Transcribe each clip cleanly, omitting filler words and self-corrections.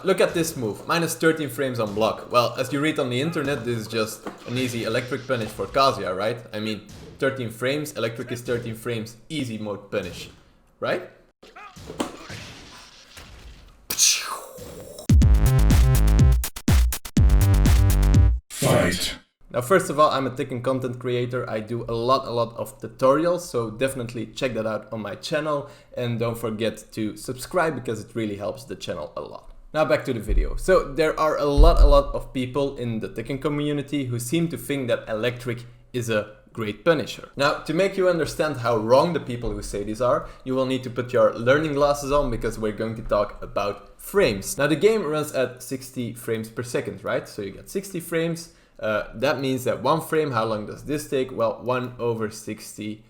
Look at this move, minus 13 frames on block. Well, as you read on the internet, this is just an easy electric punish for Kazuya, right? I mean, 13 frames, electric is 13 frames, easy mode punish, right? Fight. Now, first of all, I'm a Tekken content creator. I do a lot of tutorials, so definitely check that out on my channel. And don't forget to subscribe because it really helps the channel a lot. Now back to the video. So there are a lot of people in the Tekken community who seem to think that electric is a great punisher. Now, to make you understand how wrong the people who say this are, you will need to put your learning glasses on because we're going to talk about frames. Now, the game runs at 60 frames per second, right? So you get 60 frames. That means that one frame, how long does this take? Well, 1/60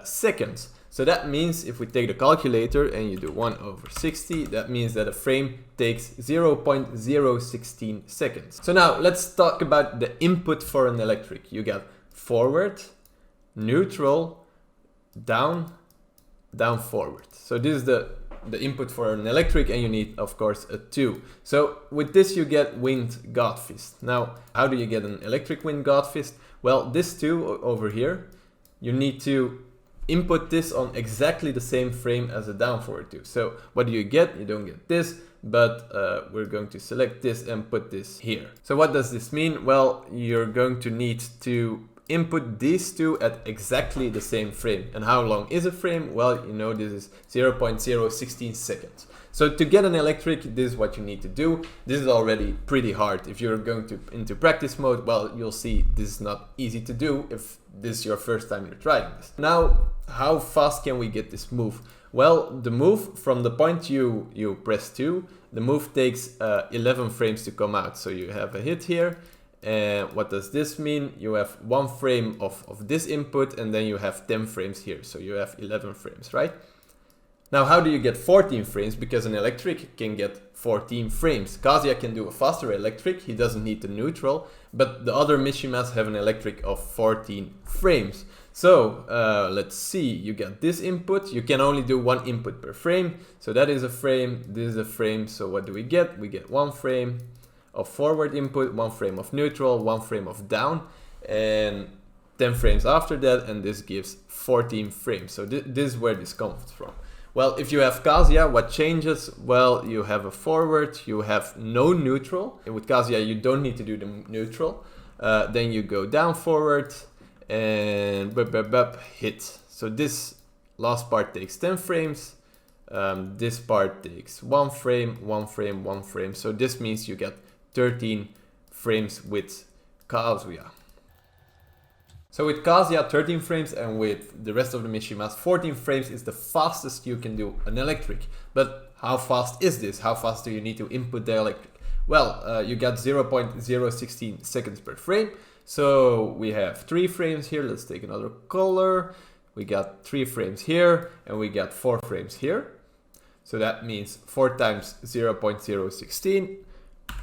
seconds. So that means if we take the calculator and you do 1/60, that means that a frame takes 0.016 seconds. So now let's talk about the input for an electric. You get forward, neutral, down, down, forward. So this is the input for an electric, and you need, of course, a 2. So with this you get wind godfist. Now, how do you get an electric wind godfist? Well, this 2 over here, you need to input this on exactly the same frame as a down forward 2. So what do you get? You don't get this, but we're going to select this and put this here. So what does this mean? Well, you're going to need to input these two at exactly the same frame. And how long is a frame? Well, you know, this is 0.016 seconds. So to get an electric, this is what you need to do. This is already pretty hard. If you're going into practice mode, well, you'll see this is not easy to do if this is your first time you're trying this. Now, how fast can we get this move? Well, the move from the point you press 2, the move takes 11 frames to come out. So you have a hit here. And what does this mean? You have 1 frame of this input, and then you have 10 frames here. So you have 11 frames, right? Now, how do you get 14 frames? Because an electric can get 14 frames. Kazuya can do a faster electric. He doesn't need the neutral. But the other MISHIMA'S have an electric of 14 frames. So let's see. You get this input. You can only do 1 input per frame. So that is a frame. This is a frame. So what do we get? We get 1 frame of forward input, 1 frame of neutral, 1 frame of down, and 10 frames after that, and this gives 14 frames. So this is where this comes from. Well, if you have Kazuya, what changes? Well, you have a forward, you have no neutral. And with Kazuya, you don't need to do the neutral. Then you go down forward and hit. So this last part takes 10 frames. This part takes 1 frame, 1 frame, 1 frame. So this means you get 13 frames with Kazuya. So with Kazuya 13 frames, and with the rest of the MISHIMA'S 14 frames is the fastest you can do an electric. But how fast is this? How fast do you need to input the electric? Well, you got 0.016 seconds per frame. So we have 3 frames here. Let's take another color. We got 3 frames here, and we got 4 frames here. So that means 4 times 0.016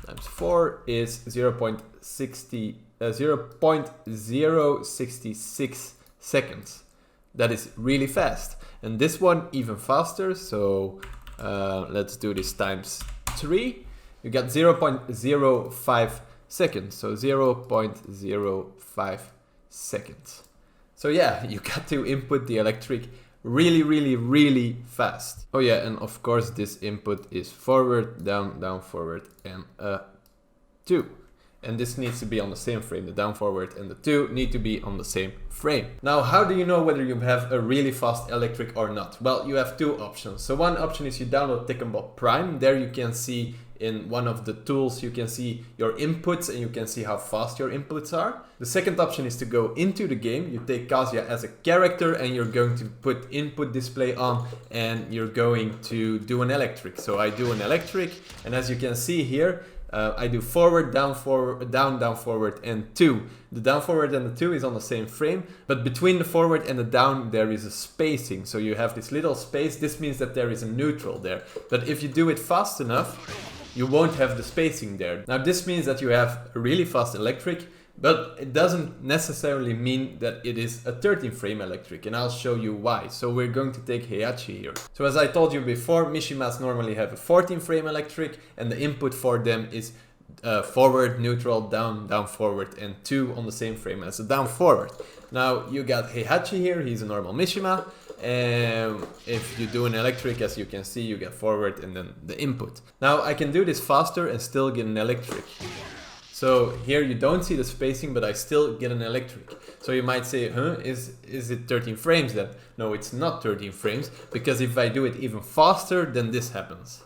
times 4 is 0.066 seconds. That is really fast. And this one even faster. So let's do this times 3. You got 0.05 seconds. So 0.05 seconds. So yeah, you got to input the electric really fast. Oh yeah, and of course this input is forward, down, down, forward, and 2. And this needs to be on the same frame. The down forward and the 2 need to be on the same frame. Now, how do you know whether you have a really fast electric or not? Well, you have 2 options. So one option is you download Tekken Bot Prime. There you can see in one of the tools, you can see your inputs and you can see how fast your inputs are. The second option is to go into the game. You take Kazuya as a character and you're going to put input display on and you're going to do an electric. So I do an electric, and as you can see here, I do forward, down, down, forward, and 2. The down, forward, and the 2 is on the same frame, but between the forward and the down, there is a spacing. So you have this little space. This means that there is a neutral there. But if you do it fast enough, you won't have the spacing there. Now this means that you have a really fast electric, But it doesn't necessarily mean that it is a 13 frame electric, and I'll show you why. So we're going to take Heihachi here. So as I told you before, MISHIMA'S normally have a 14 frame electric, and the input for them is forward, neutral, down, down, forward, and 2 on the same frame as a down, forward. Now you got Heihachi here, he's a normal Mishima. And if you do an electric, as you can see, you get forward and then the input. Now I can do this faster and still get an electric. So here you don't see the spacing, but I still get an electric. So you might say, huh, is it 13 frames then? No, it's not 13 frames, because if I do it even faster, then this happens.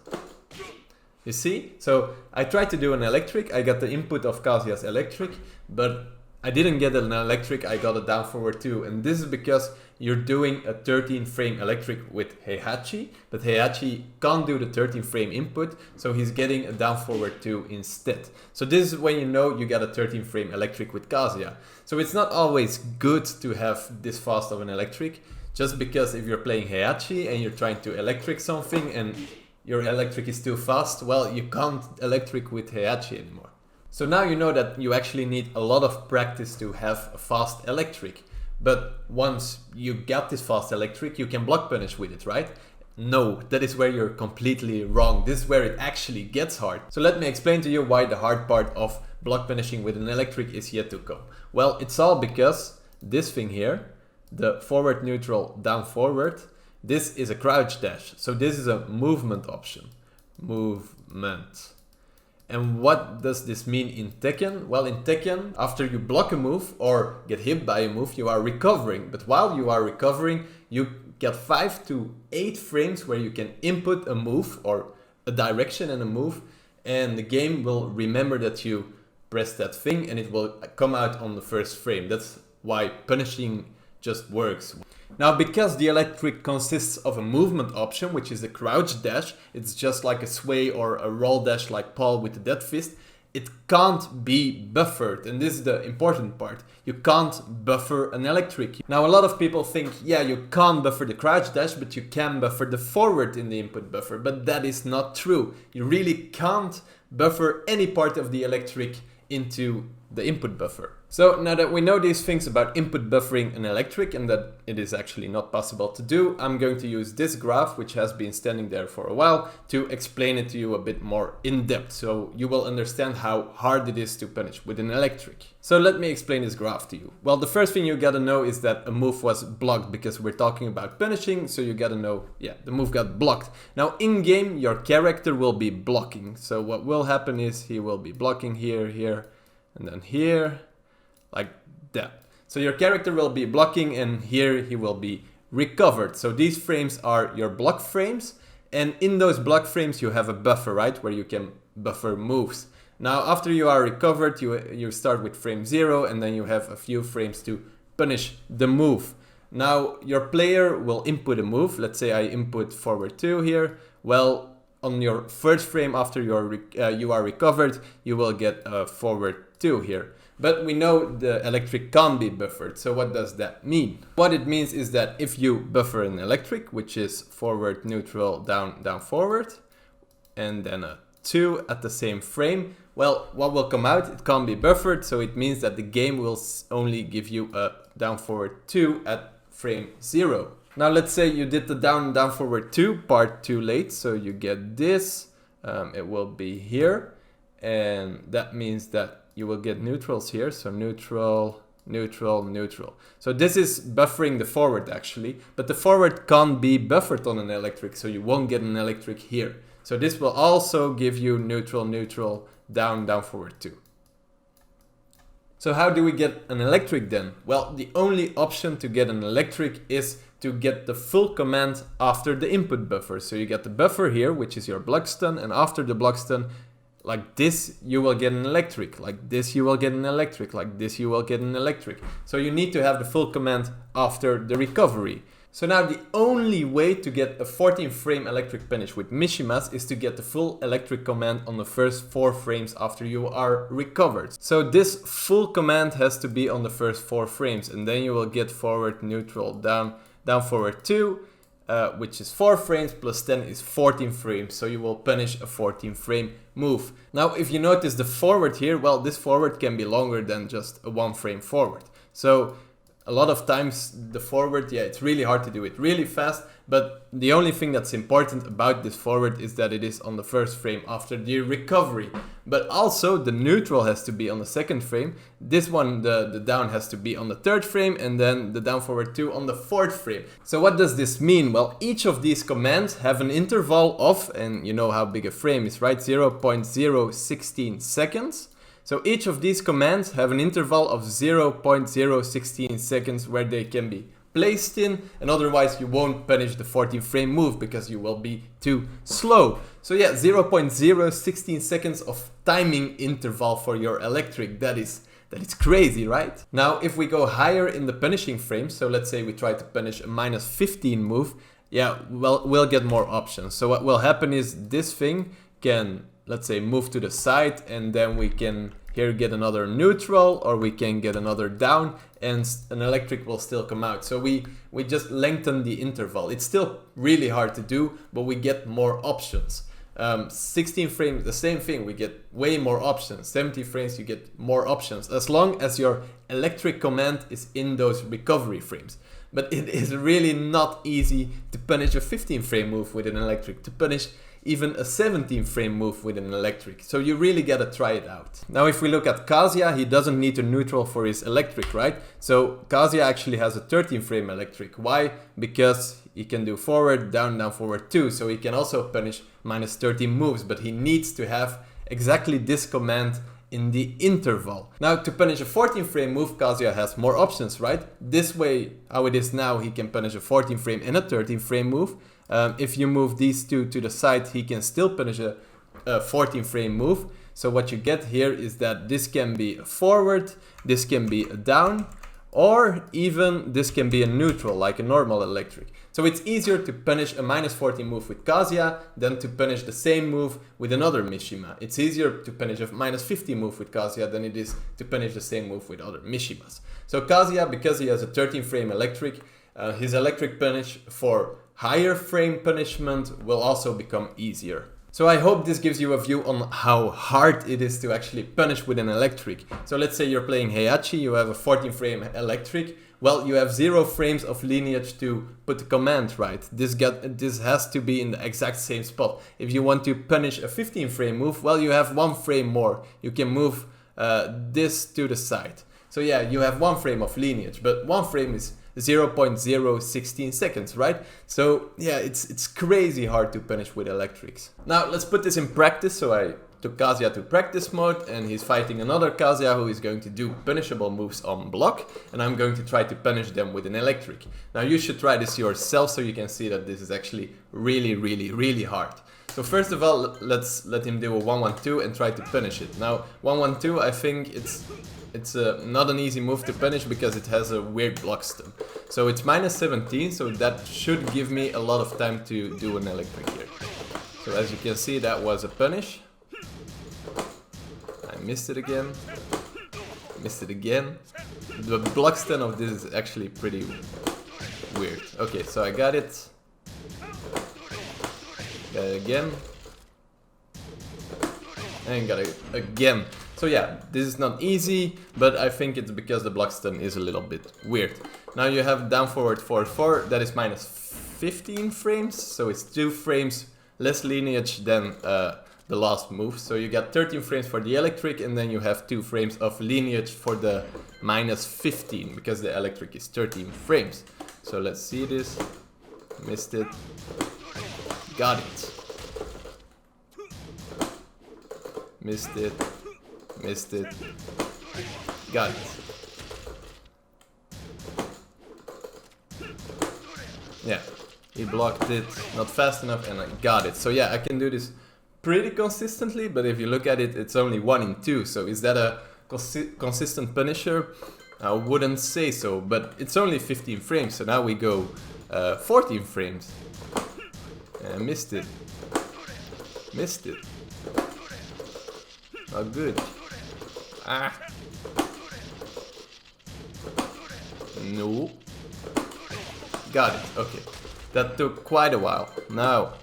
You see? So I tried to do an electric, I got the input of Kazuya's electric, but I didn't get an electric, I got a down forward 2. And this is because you're doing a 13 frame electric with Heihachi, but Heihachi can't do the 13 frame input, so he's getting a down forward 2 instead. So this is when you know you got a 13 frame electric with Kazuya. So it's not always good to have this fast of an electric, just because if you're playing Heihachi and you're trying to electric something and your electric is too fast, well, you can't electric with Heihachi anymore. So now you know that you actually need a lot of practice to have a fast electric. But once you get this fast electric, you can block punish with it, right? No, that is where you're completely wrong. This is where it actually gets hard. So let me explain to you why the hard part of block punishing with an electric is yet to come. Well, it's all because this thing here, the forward, neutral, down, forward, this is a crouch dash. So this is a movement option. Movement. And what does this mean in Tekken? Well, in Tekken, after you block a move or get hit by a move, you are recovering. But while you are recovering, you get 5 to 8 frames where you can input a move or a direction and a move, and the game will remember that you pressed that thing and it will come out on the first frame. That's why punishing just works. Now, because the electric consists of a movement option, which is a crouch dash, it's just like a sway or a roll dash like Paul with the dead fist, it can't be buffered. And this is the important part. You can't buffer an electric. Now, a lot of people think, yeah, you can't buffer the crouch dash, but you can buffer the forward in the input buffer. But that is not true. You really can't buffer any part of the electric into the input buffer. So now that we know these things about input buffering an electric and that it is actually not possible to do, I'm going to use this graph, which has been standing there for a while, to explain it to you a bit more in depth, so you will understand how hard it is to punish with an electric. So let me explain this graph to you. Well, the first thing you gotta know is that a move was blocked, because we're talking about punishing, so you gotta know, yeah, the move got blocked. Now in game, your character will be blocking. So what will happen is he will be blocking here, here, and then here, like that. So your character will be blocking and here he will be recovered. So these frames are your block frames, and in those block frames you have a buffer, right, where you can buffer moves. Now after you are recovered, you start with frame 0 and then you have a few frames to punish the move. Now your player will input a move. Let's say I input forward 2 here. Well, on your first frame after you are recovered, you will get a forward 2 here. But we know the electric can't be buffered, so what does that mean? What it means is that if you buffer an electric, which is forward, neutral, down, down, forward, and then a 2 at the same frame, well, what will come out? It can't be buffered, so it means that the game will only give you a down, forward 2 at frame 0. Now let's say you did the down, down, forward 2 part too late, so you get this, it will be here, and that means that you will get neutrals here, so neutral, neutral, neutral. So this is buffering the forward actually, but the forward can't be buffered on an electric, so you won't get an electric here. So this will also give you neutral, neutral, down, down, forward 2. So how do we get an electric then? Well, the only option to get an electric is to get the full command after the input buffer. So you get the buffer here, which is your block stun, and after the block stun, like this, you will get an electric. Like this, you will get an electric. Like this, you will get an electric. So you need to have the full command after the recovery. So now the only way to get a 14 frame electric punish with MISHIMA'S is to get the full electric command on the first 4 frames after you are recovered. So this full command has to be on the first 4 frames, and then you will get forward, neutral, down, down, forward 2. which is 4 frames, plus 10 is 14 frames, so you will punish a 14 frame move. Now if you notice the forward here, well, this forward can be longer than just a 1 frame forward. So a lot of times the forward, yeah, it's really hard to do it really fast, but the only thing that's important about this forward is that it is on the first frame after the recovery. But also the neutral has to be on the second frame. This one, the down has to be on the third frame, and then the down forward 2 on the fourth frame. So what does this mean? Well, each of these commands have an interval of, and you know how big a frame is, right? 0.016 seconds. So each of these commands have an interval of 0.016 seconds where they can be placed in, and otherwise you won't punish the 14 frame move because you will be too slow. So yeah, 0.016 seconds of timing interval for your electric. That is crazy, right? Now if we go higher in the punishing frames, so let's say we try to punish a -15 move, yeah, well, we'll get more options. So what will happen is this thing can, let's say, move to the side, and then we can here get another neutral, or we can get another down, and an electric will still come out. So we just lengthen the interval. It's still really hard to do, but we get more options. 16 frames, the same thing, we get way more options. 70 frames, you get more options, as long as your electric command is in those recovery frames. But it is really not easy to punish a 15 frame move with an electric, to punish even a 17 frame move with an electric. So you really gotta try it out. Now if we look at Kazuya, he doesn't need a neutral for his electric, right? So Kazuya actually has a 13 frame electric. Why? Because he can do forward, down, down, forward 2. So he can also punish -13 moves, but he needs to have exactly this command in the interval. Now to punish a 14 frame move, Kazuya has more options, right? This way, how it is now, he can punish a 14 frame and a 13 frame move. If you move these two to the side, he can still punish a 14 frame move. So what you get here is that this can be a forward, this can be a down, or even this can be a neutral, like a normal electric. So it's easier to punish a -14 move with Kazuya than to punish the same move with another Mishima. It's easier to punish a -50 move with Kazuya than it is to punish the same move with other Mishimas. So Kazuya, because he has a 13 frame electric, his electric punish for higher frame punishment will also become easier. So I hope this gives you a view on how hard it is to actually punish with an electric. So let's say you're playing Heihachi, you have a 14 frame electric. Well, you have 0 frames of lineage to put the command right. This has to be in the exact same spot. If you want to punish a 15 frame move, well, you have 1 frame more. You can move this to the side. So yeah, you have 1 frame of lineage, but 1 frame is 0.016 seconds, right? So yeah, it's crazy hard to punish with electrics. Now let's put this in practice. So I took Kazuya to practice mode, and he's fighting another Kazuya who is going to do punishable moves on block, and I'm going to try to punish them with an electric. Now you should try this yourself so you can see that this is actually really hard. So first of all, let's let him do a 1-1-2 and try to punish it. Now 1-1-2, I think it's not an easy move to punish because it has a weird block stun. So it's -17, so that should give me a lot of time to do an electric here. So as you can see, that was a punish. I missed it again. Missed it again. The block stun of this is actually pretty weird. Okay, so I got it. Got it again. And got it again. So yeah, this is not easy, but I think it's because the block stun is a little bit weird. Now you have down forward 4-4, that is -15 frames, so it's 2 frames less lineage than the last move. So you got 13 frames for the electric, and then you have 2 frames of lineage for the -15, because the electric is 13 frames. So let's see this. Missed it. Got it. Missed it. Missed it. Got it. Yeah, he blocked it, not fast enough, and I got it. So yeah, I can do this pretty consistently, but if you look at it, it's only 1 in 2. So is that a consistent punisher? I wouldn't say so, but it's only 15 frames, so now we go 14 frames. And I missed it. Missed it. Oh, good. Ah. No. Got it. Okay. That took quite a while. Now,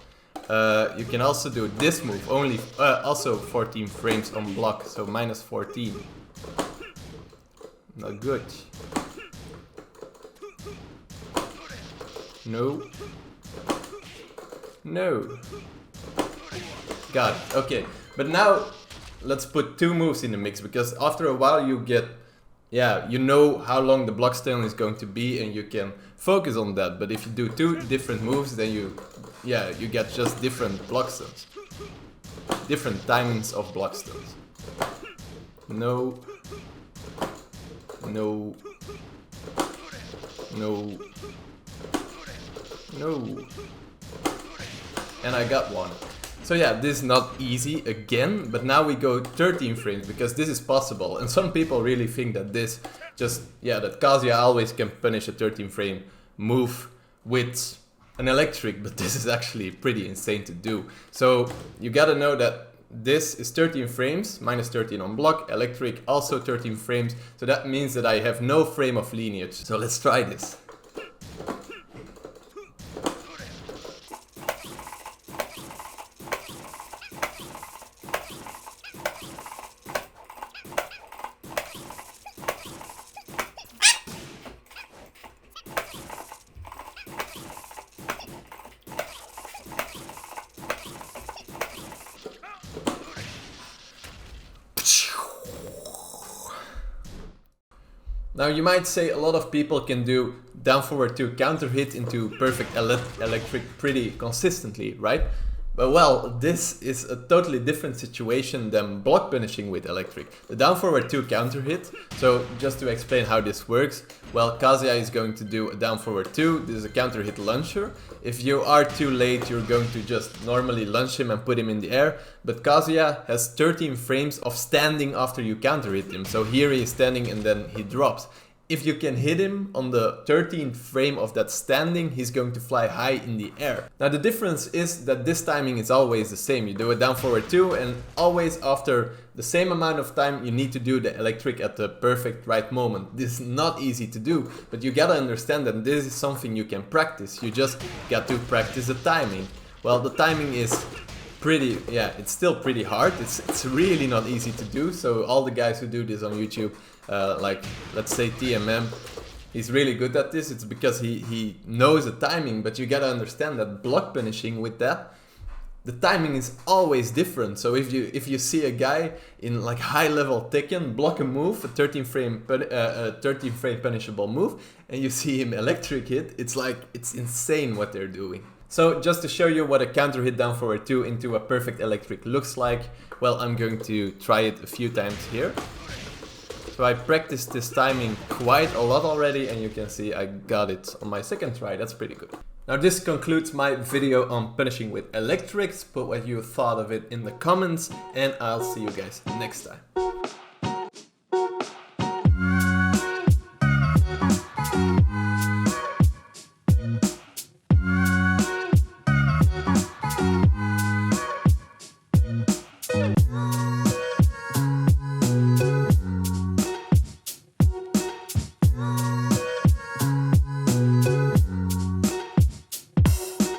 you can also do this move, only also 14 frames on block, so minus 14. Not good. No. No. Got it. Okay. But now let's put two moves in the mix, because after a while you get, yeah, you know how long the block stun is going to be and you can focus on that. But if you do two different moves, then you get just different block stuns. Different timings of block stuns. No. No. No. No. And I got one. So yeah, this is not easy again, but now we go 13 frames because this is possible. And some people really think that this just, yeah, that Kazuya always can punish a 13 frame move with an electric, but this is actually pretty insane to do. So you gotta know that this is 13 frames, minus 13 on block, electric also 13 frames. So that means that I have no frame of lineage. So let's try this. Now you might say a lot of people can do down forward 2 counter hit into perfect electric pretty consistently, right? But well, this is a totally different situation than block punishing with electric. The down forward 2 counter hit, so just to explain how this works, well, Kazuya is going to do a down forward 2, this is a counter hit launcher. If you are too late, you're going to just normally launch him and put him in the air, but Kazuya has 13 frames of standing after you counter hit him, so here he is standing and then he drops. If you can hit him on the 13th frame of that standing, he's going to fly high in the air. Now the difference is that this timing is always the same. You do a down forward 2 and always after the same amount of time you need to do the electric at the perfect right moment. This is not easy to do, but you gotta understand that this is something you can practice. You just got to practice the timing. Well, the timing is pretty, yeah, it's still pretty hard. It's really not easy to do. So all the guys who do this on YouTube, like let's say TMM, he's really good at this. It's because he knows the timing, but you gotta understand that block punishing with that, the timing is always different. So if you see a guy in like high level Tekken block a move, a 13 frame punishable move, and you see him electric hit, it's like, it's insane what they're doing. So just to show you what a counter hit down forward 2 into a perfect electric looks like, well, I'm going to try it a few times here. So I practiced this timing quite a lot already, and you can see I got it on my second try. That's pretty good. Now this concludes my video on punishing with electrics. Put what you thought of it in the comments, and I'll see you guys next time.